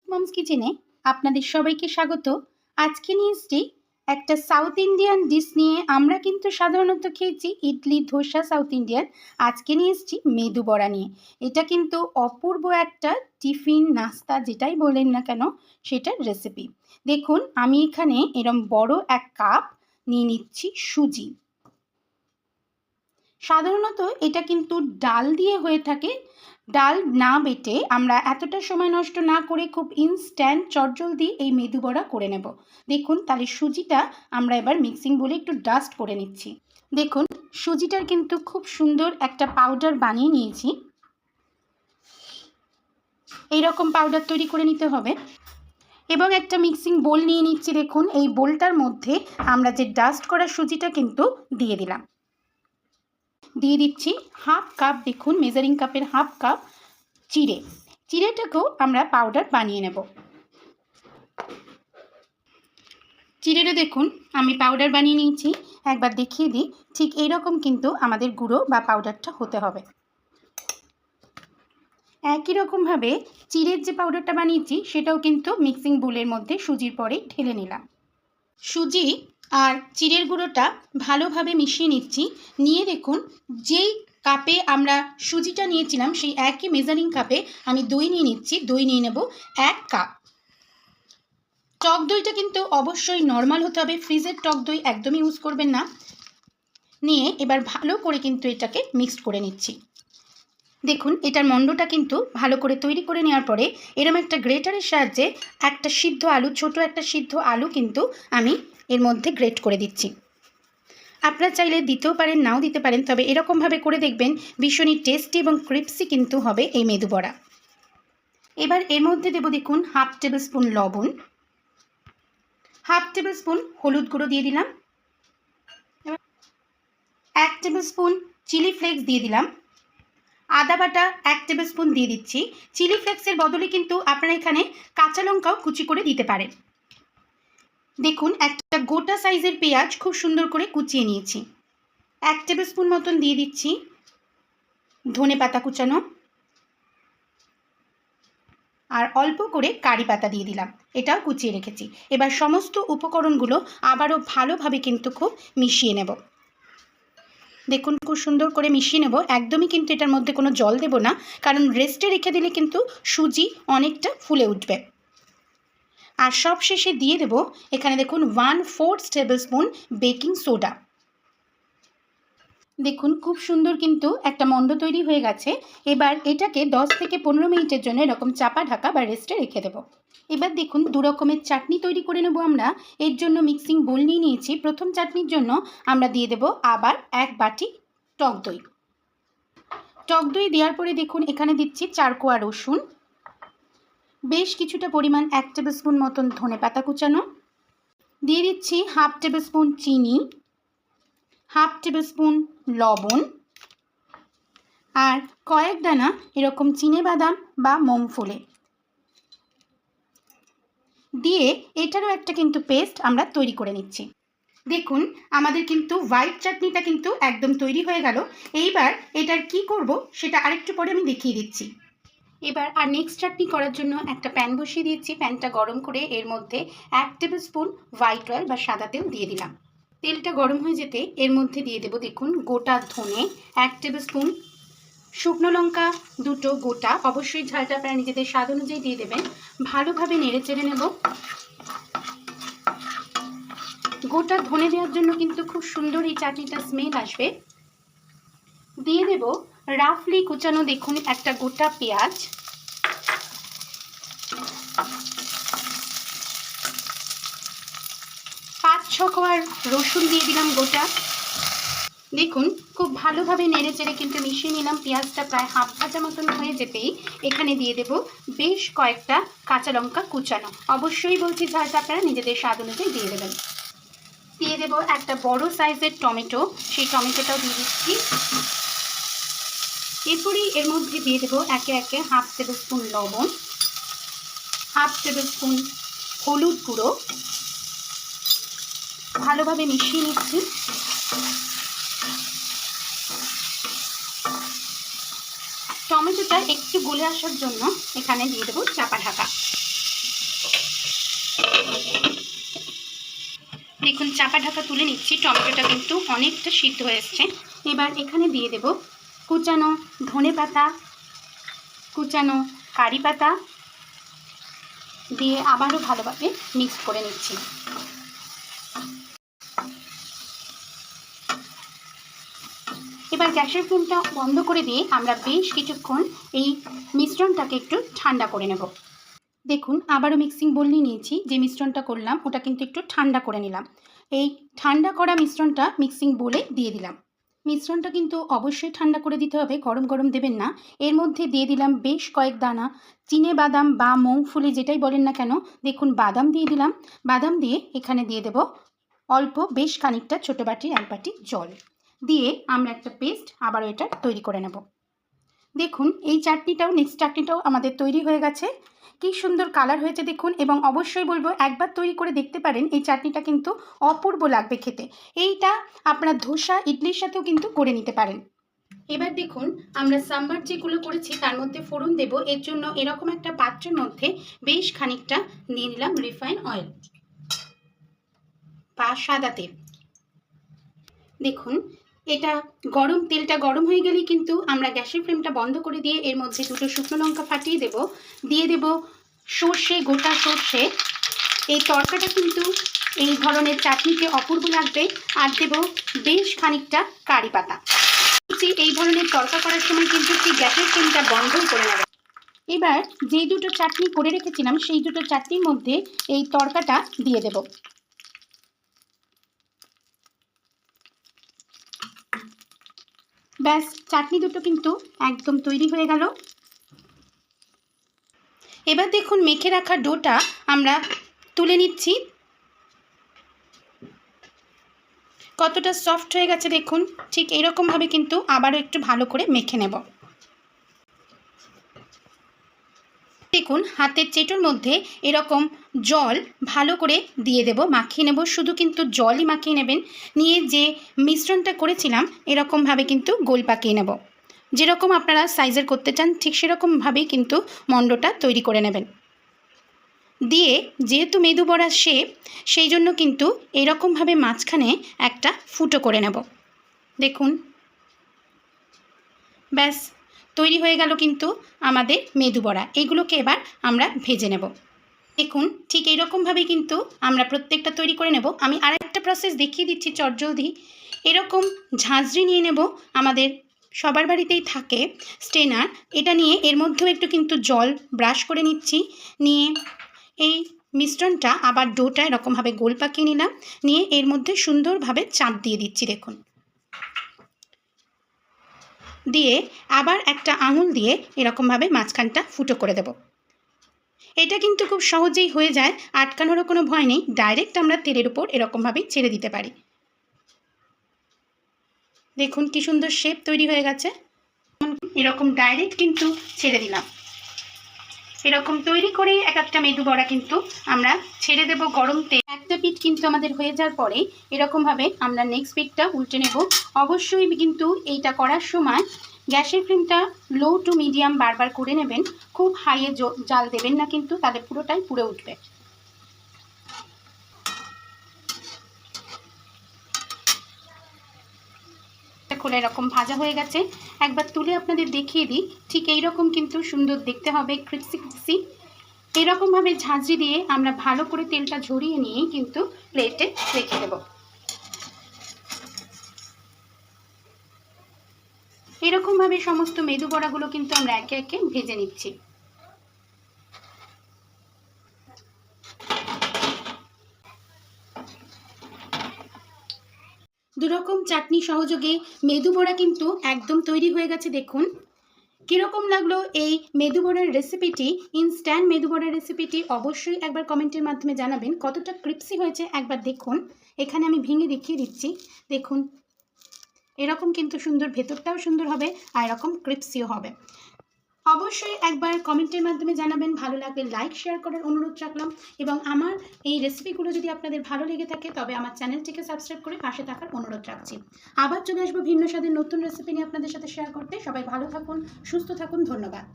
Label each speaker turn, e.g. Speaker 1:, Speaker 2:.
Speaker 1: Moms কিচেনে আপনাদের সবাইকে স্বাগত। আজকে নিয়ে এসেছি একটা সাউথ ইন্ডিয়ান ডিশ নিয়ে। আমরা কিন্তু সাধারণত খেয়েছি ইডলি, ধোসা, সাউথ ইন্ডিয়ান। আজকে নিয়ে এসেছি মেদু বড়া নিয়ে। এটা কিন্তু অপূর্ব একটা টিফিন, নাস্তা যেটাই বলেন না কেন সেটার রেসিপি। দেখুন, আমি এখানে এরম বড় এক কাপ নিয়ে নিচ্ছি সুজি। সাধারণত এটা কিন্তু ডাল দিয়ে হয়ে থাকে। ডাল না বেটে আমরা এতটা সময় নষ্ট না করে খুব ইনস্ট্যান্ট চটজলদি এই মেদু বড়া করে নেব। দেখুন, তাহলে সুজিটা আমরা এবার মিক্সিং বলে একটু ডাস্ট করে নিচ্ছি। দেখুন, সুজিটার কিন্তু খুব সুন্দর একটা পাউডার বানিয়ে নিয়েছি। এইরকম পাউডার তৈরি করে নিতে হবে এবং একটা মিক্সিং বোল নিয়ে নিচ্ছি। দেখুন, এই বোলটার মধ্যে আমরা যে ডাস্ট করা সুজিটা কিন্তু দিয়ে দিলাম। দিয়ে দিচ্ছি হাফ কাপ, দেখুন মেজারিং কাপের হাফ কাপ চিড়েটাকেও আমরা পাউডার বানিয়ে নেব। চিড়েটা দেখুন আমি পাউডার বানিয়ে নিয়েছি। একবার দেখিয়ে দিই, ঠিক এইরকম কিন্তু আমাদের গুঁড়ো বা পাউডারটা হতে হবে। একই রকমভাবে চিড়ের যে পাউডারটা বানিয়েছি সেটাও কিন্তু মিক্সিং বোলের মধ্যে সুজির পরে ঢেলে নিলাম। সুজি আর চিড়ের গুঁড়োটা ভালোভাবে মিশিয়ে নিচ্ছি। নিয়ে দেখুন, যেই কাপে আমরা সুজিটা নিয়েছিলাম সেই একই মেজারিং কাপে আমি দই নিয়ে নিচ্ছি। দই নিয়ে নেব 1 কাপ। টক দইটা কিন্তু অবশ্যই নর্মাল হতে হবে, ফ্রিজের টক দই একদমই ইউজ করবেন না। নিয়ে এবার ভালো করে কিন্তু এটাকে মিক্সড করে নিচ্ছি। দেখুন, এটার মণ্ডটা কিন্তু ভালো করে তৈরি করে নেওয়ার পরে এরম একটা গ্রেটারের সাহায্যে একটা সিদ্ধ আলু, ছোট একটা সিদ্ধ আলু কিন্তু আমি এর মধ্যে গ্রেট করে দিচ্ছি। আপনারা চাইলে দিতেও পারেন, নাও দিতে পারেন, তবে এরকমভাবে করে দেখবেন ভীষণই টেস্টি এবং ক্রিপসি কিন্তু হবে এই মেদু বড়া। এবার এর মধ্যে দেব দেখুন হাফ টেবিল স্পুন লবণ, হাফ টেবিল স্পুন হলুদ গুঁড়ো দিয়ে দিলাম, 1 টেবিল স্পুন চিলি ফ্লেক্স দিয়ে দিলাম, আদা বাটা 1 টেবিল স্পুন দিয়ে দিচ্ছি। চিলি ফ্লেক্সের বদলে কিন্তু আপনারা এখানে কাঁচা লঙ্কাও কুচি করে দিতে পারেন। দেখুন, একটা গোটা সাইজের পেঁয়াজ খুব সুন্দর করে কুচিয়ে নিয়েছি। 1 টেবিল স্পুন মতন দিয়ে দিচ্ছি ধনে পাতা কুচানো, আর অল্প করে কারি পাতা দিয়ে দিলাম, এটাও কুচিয়ে রেখেছি। এবার সমস্ত উপকরণগুলো আবারও ভালোভাবে কিন্তু খুব মিশিয়ে নেব। দেখুন, খুব সুন্দর করে মিশিয়ে নেব। একদমই কিন্তু এটার মধ্যে কোনো জল দেব না, কারণ রেস্টে রেখে দিলে কিন্তু সুজি অনেকটা ফুলে উঠবে। আর সব শেষে দিয়ে দেব এখানে দেখুন 1/4 টেবিল স্পুন বেকিং সোডা। দেখুন, খুব সুন্দর কিন্তু একটা মণ্ড তৈরি হয়ে গেছে। এবার এটাকে 10 থেকে 15 মিনিটের জন্য এরকম চাপা ঢাকা বা রেস্টে রেখে দেব। এবার দেখুন, 2 রকমের চাটনি তৈরি করে নেব আমরা। এর জন্য মিক্সিং বোল নিয়ে নিয়েছি। প্রথম চাটনির জন্য আমরা দিয়ে দেব আবার 1 বাটি টক দই। টক দই দেওয়ার পরে দেখুন এখানে দিচ্ছি 4 কোয়া রসুন, বেশ কিছুটা পরিমাণ 1 টেবিল স্পুন মতন ধনে পাতা কুচানো, দিয়ে দিচ্ছি হাফ টেবিল স্পুন চিনি, হাফ টেবিল স্পুন লবণ, আর কয়েক দানা এরকম চিনেবাদাম বা মুংফলি দিয়ে এটারও একটা কিন্তু পেস্ট আমরা তৈরি করে নিচ্ছি। দেখুন, আমাদের কিন্তু হোয়াইট চাটনিটা কিন্তু একদম তৈরি হয়ে গেল। এইবার এটার কি করব সেটা আরেকটু পরে আমি দেখিয়ে দিচ্ছি। এবার আর নেক্সট চাটনি করার জন্য একটা প্যান বসিয়ে দিয়েছি। প্যানটা গরম করে এর মধ্যে 1 টেবিল স্পুন হোয়াইট অয়েল বা সাদা তেল দিয়ে দিলাম। তেলটা গরম হয়ে যেতে এর মধ্যে দিয়ে দেবো দেখুন গোটা ধনে 1 টেবিল স্পুন, শুকনো লঙ্কা 2টো গোটা, অবশ্যই ঝালটা আপনারা নিজেদের স্বাদ অনুযায়ী দিয়ে দেবেন। ভালোভাবে নেড়ে চেড়ে নেব। গোটা ধনে দেওয়ার জন্য কিন্তু খুব সুন্দর এই চাটনিটা স্মেল আসবে। দিয়ে দেব রাফলি কুচানো দেখুন একটা গোটা পেঁয়াজ, 5-6 কোয়া রসুন দিয়ে দিলাম গোটা। দেখুন, খুব ভালোভাবে নেড়ে চেড়ে কিন্তু মিশিয়ে নিলাম। পেঁয়াজটা প্রায় হাফ ভাজা মতন হয়ে যেতেই এখানে দিয়ে দেব বেশ কয়েকটা কাঁচা লঙ্কা কুচানো। অবশ্যই বলছি ঝালটা আপনারা নিজেদের স্বাদ অনুযায়ী দিয়ে দেবেন। দিয়ে দেব একটা বড় সাইজের টমেটো, সেই টমেটোটাও দিয়ে দিচ্ছি। এরপরেই এর মধ্যে দিয়ে দেবো একে একে হাফ টেবিল স্পুন লবণ, হাফ টেবিল স্পুন হলুদ গুঁড়ো, ভালোভাবে মিশিয়ে নিচ্ছি। টমেটোটা একটু গলে আসার জন্য এখানে দিয়ে দেবো চাপা ঢাকা। দেখুন চাপা ঢাকা তুলে নিচ্ছি, টমেটোটা কিন্তু অনেকটা সিদ্ধ হয়ে এসছে। এবার এখানে দিয়ে দেব কুচানো ধনে পাতা, কুচানো কারি পাতা দিয়ে আবারও ভালোভাবে মিক্স করে নিচ্ছি। এবার গ্যাসের ফ্লেমটা বন্ধ করে দিয়ে আমরা বেশ কিছুক্ষণ এই মিশ্রণটাকে একটু ঠান্ডা করে নেব। দেখুন আবারও মিক্সিং বোল নিয়ে নিয়েছি, যে মিশ্রণটা করলাম ওটা কিন্তু একটু ঠান্ডা করে নিলাম। এই ঠান্ডা করা মিশ্রণটা মিক্সিং বোলে দিয়ে দিলাম। মিশ্রণটা কিন্তু অবশ্যই ঠান্ডা করে দিতে হবে, গরম গরম দেবেন না। এর মধ্যে দিয়ে দিলাম বেশ কয়েক দানা চিনে বাদাম বা মুংফলি যেটাই বলেন না কেন, দেখুন বাদাম দিয়ে দিলাম। বাদাম দিয়ে এখানে দিয়ে দেব অল্প বেশ খানিকটা ছোটো বাটির 1 বাটি জল দিয়ে আমরা একটা পেস্ট আবারও এটা তৈরি করে নেব। দেখুন এই নেক্সট চাটনিটাও আমাদের তৈরি হয়ে গেছে। কি সুন্দর কালার হয়েছে দেখুন, এবং অবশ্যই বলবো একবার তৈরি করে দেখতে পারেন, এই চাটনিটা কিন্তু অপূর্ব লাগবে খেতে। এইটা আপনারা ধোসা ইডলির সাথেও কিন্তু করে নিতে পারেন। এবার দেখুন আমরা সাম্বার যেগুলো করেছি তার মধ্যে ফোড়ন দেব। এর জন্য এরকম একটা পাত্রের মধ্যে বেশ খানিকটা নিয়ে নিলাম রিফাইন অয়েল বা সাদা তেল। দেখুন এটা তেলটা গরম হয়ে গেলেই কিন্তু আমরা গ্যাসের ফ্লেমটা বন্ধ করে দিয়ে এর মধ্যে 2টো শুকনো লঙ্কা ফাটিয়ে দেব, দিয়ে দেব সর্ষে, গোটা সর্ষে। এই তরকাটা কিন্তু এই ধরনের চাটনিতে অপূর্ব লাগবে। আর দেব বেশ খানিকটা কারি পাতা। এই ধরনের তরকা করার সময় কিন্তু গ্যাসের ফ্লেমটা বন্ধ করে নেবে। এবার যে 2টো চাটনি করে রেখেছিলাম সেই 2টো চাটনির মধ্যে এই তরকাটা দিয়ে দেব। ব্যাস চাটনি দুটো কিন্তু একদম তৈরি হয়ে গেল। এবার দেখুন মেখে রাখা ডোটা আমরা তুলে নিচ্ছি। কতটা সফট হয়ে গেছে দেখুন। ঠিক এইরকমভাবে কিন্তু আবারও একটু ভালো করে মেখে নেব। দেখুন হাতের চেটোর মধ্যে এরকম জল ভালো করে দিয়ে দেব, মাখিয়ে নেব। শুধু কিন্তু জলই মাখিয়ে নেবেন, নিয়ে যে মিশ্রণটা করেছিলাম এরকমভাবে কিন্তু গোল পাকিয়ে নেব। যেরকম আপনারা সাইজের করতে চান ঠিক সেরকমভাবেই কিন্তু মণ্ডটা তৈরি করে নেবেন। দিয়ে যেহেতু মেদু বড়ার শেপ, সেই জন্য কিন্তু এরকমভাবে মাঝখানে একটা ফুটো করে নেব। দেখুন ব্যাস তৈরি হয়ে গেল কিন্তু আমাদের মেদু বড়া। এইগুলোকে এবার আমরা ভেজে নেব। দেখুন ঠিক এইরকমভাবেই কিন্তু আমরা প্রত্যেকটা তৈরি করে নেব। আমি আরেকটা প্রসেস দেখিয়ে দিচ্ছি চটজলদি। এরকম ঝাঁঝরি নিয়ে নেব, আমাদের সবার বাড়িতেই থাকে স্ট্রেনার। এটা নিয়ে এর মধ্যেও একটু কিন্তু জল ব্রাশ করে নিচ্ছি, নিয়ে এই মিশ্রণটা আবার ডোটা এরকমভাবে গোল পাকিয়ে নিলাম, নিয়ে এর মধ্যে সুন্দরভাবে চাপ দিয়ে দিচ্ছি। দেখুন দিয়ে আবার একটা আঙুল দিয়ে এরকমভাবে মাঝখানটা ফুটো করে দেব। এটা কিন্তু খুব সহজেই হয়ে যায়, আটকানোরও কোনো ভয় নেই। ডাইরেক্ট আমরা তেলের উপর এরকমভাবেই ছেড়ে দিতে পারি। দেখুন কি সুন্দর শেপ তৈরি হয়ে গেছে। এরকম ডাইরেক্ট কিন্তু ছেড়ে দিলাম। এরকম তৈরি করেই এক একটা মেদু বড়া কিন্তু আমরা ছেড়ে দেব গরম তেল। একটা পিঠ কিন্তু আমাদের হয়ে যাওয়ার পরে এরকমভাবে আমরা নেক্সট পিঠটা উল্টে নেব। অবশ্যই কিন্তু এইটা করার সময় গ্যাসের ফ্লেমটা লো টু মিডিয়াম বারবার করে নেবেন। খুব হাইয়ে জাল দেবেন না, কিন্তু তাহলে পুরোটাই পুড়ে উঠবে। খোলা এরকম ভাজা হয়ে গেছে। একবার তুলে আপনাদের দেখিয়ে দিই। ঠিক এইরকম কিন্তু সুন্দর দেখতে হবে, ক্রিপসি ক্রিপসি। এরকমভাবে ঝাঁঝরি দিয়ে আমরা ভালো করে তেলটা ঝরিয়ে নিয়েই কিন্তু প্লেটে রেখে দেব। এরকমভাবে সমস্ত মেদু বড়াগুলো কিন্তু আমরা একে একে ভেজে নিচ্ছি। দুরকম চাটনি সহযোগে মেদু বড়া কিন্তু একদম তৈরি হয়ে গেছে। দেখুন কীরকম লাগলো এই মেদু বড়ার রেসিপিটি, ইনস্ট্যান্ট মেদু বড়ার রেসিপিটি। অবশ্যই একবার কমেন্টের মাধ্যমে জানাবেন কতটা ক্রিপসি হয়েছে। একবার দেখুন, এখানে আমি ভেঙে দেখিয়ে দিচ্ছি। দেখুন এরকম কিন্তু সুন্দর, ভেতরটাও সুন্দর হবে আর এরকম ক্রিপসিও হবে। অবশ্যই একবার কমেন্টের মাধ্যমে জানাবেন। ভালো লাগলে লাইক শেয়ার করার অনুরোধ রাখলাম, এবং আমার এই রেসিপিগুলো যদি আপনাদের ভালো লেগে থাকে তবে আমার চ্যানেলটিকে সাবস্ক্রাইব করে পাশে থাকার অনুরোধ রাখছি। আবার চলে আসবো ভিন্ন স্বাদের নতুন রেসিপি নিয়ে আপনাদের সাথে শেয়ার করতে। সবাই ভালো থাকুন, সুস্থ থাকুন, ধন্যবাদ।